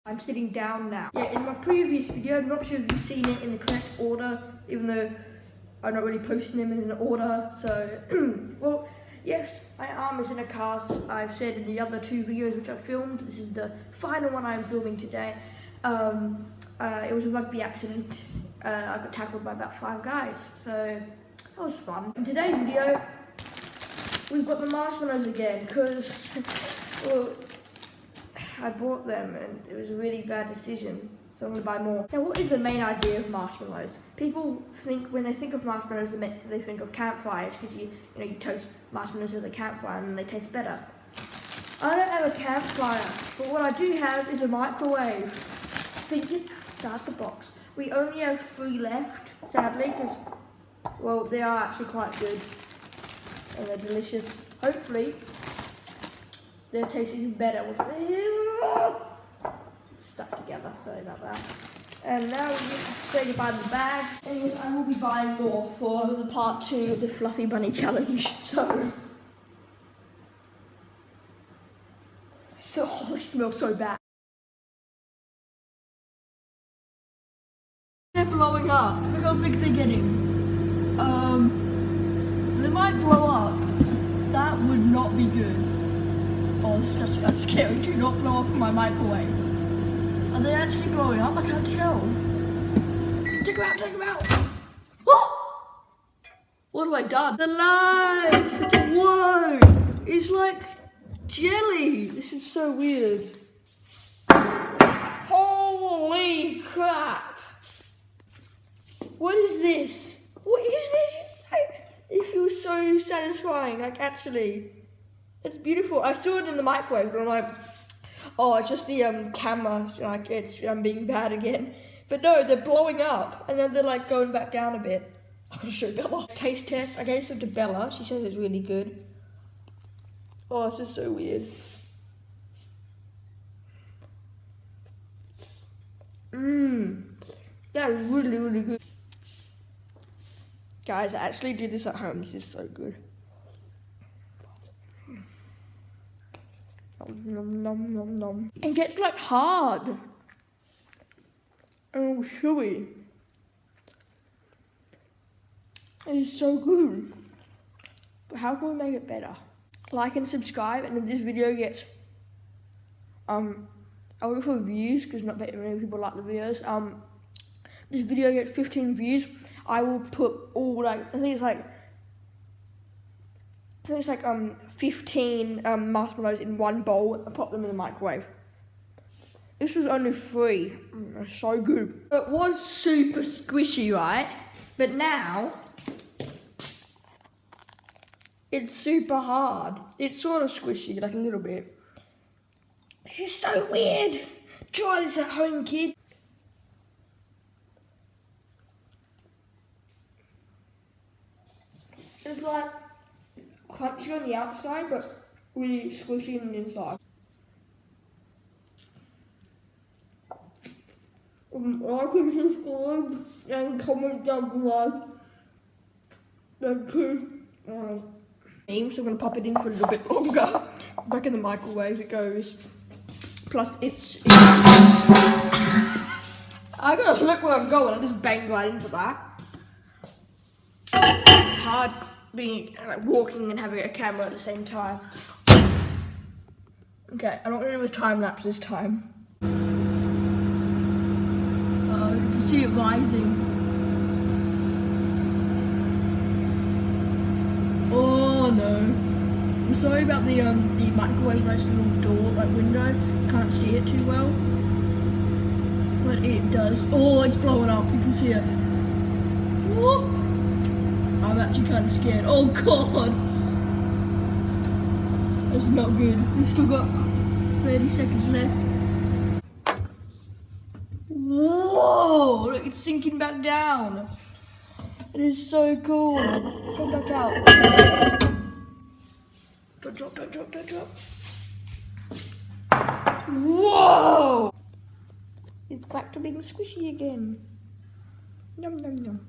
I'm sitting down now. Yeah, in my previous video, I'm not sure if you've seen it in the correct order, even though I'm not really posting them in an order, so, well, yes, my arm is in a cast. I've said in the other 2 videos which I filmed, this is the final one I'm filming today. It was a rugby accident. I got tackled by about 5 guys, so that was fun. In today's video, we've got the marshmallows again, because, well, I bought them and it was a really bad decision, so I'm going to buy more. Now, what is the main idea of marshmallows? People think, when they think of marshmallows, they think of campfires, because you toast marshmallows with a campfire and they taste better. I don't have a campfire, but what I do have is a microwave. Thinking outside the box. We only have 3 left, sadly, because, well, they are actually quite good and they're delicious. Hopefully, they'll taste even better with stuck together, sorry about that. And now we need to say goodbye to the bag. Anyways, I will be buying more for the part 2 of the Fluffy Bunny Challenge, so... Oh, they smell so bad. They're blowing up. Look how big they're getting. They might blow up. That would not be good. Oh, this is such scary. Do not blow up in my microwave. Are they actually blowing up? I can't tell. Take them out, take them out. Oh! What have I done? The life! Whoa! It's like jelly. This is so weird. Holy crap! What is this? What is this? It feels so satisfying. Like, actually, it's beautiful. I saw it in the microwave, and I'm like, oh, it's just the camera. Like, I'm being bad again. But no, they're blowing up, and then they're like going back down a bit. I'm gonna show Bella. Taste test. I gave some to Bella. She says it's really good. Oh, this is so weird. That is really, really good. Guys, I actually do this at home. This is so good. Nom, nom, nom, nom. It gets like hard. And chewy. It is so good. But how can we make it better? Like and subscribe, and if this video gets I'll look for views because not very many people like the videos. This video gets 15 views, I will put all I think it's like 15 marshmallows in one bowl and pop them in the microwave. This was only 3. It's so good. It was super squishy, right? But now it's super hard. It's sort of squishy, like a little bit. This is so weird. Try this at home, kid. It's like crunchy on the outside, but really squishy on the inside. Like and subscribe and comment down below. Thank you. So I'm gonna pop it in for a little bit longer. Back in the microwave it goes. Plus it's I gotta look where I'm going. I just banged right into that. It's hard being like walking and having a camera at the same time. Okay, I'm not gonna do a time lapse this time. You can see it rising. Oh no. I'm sorry about the microwave nice little door, like window. Can't see it too well. But it does. Oh, it's blowing up, you can see it. Oh. I'm actually kind of scared. Oh god! That's not good. We've still got 30 seconds left. Whoa! Look, it's sinking back down. It is so cool. Come back out. Don't drop, don't drop, don't drop. Whoa! It's back to being squishy again. Yum, yum, yum.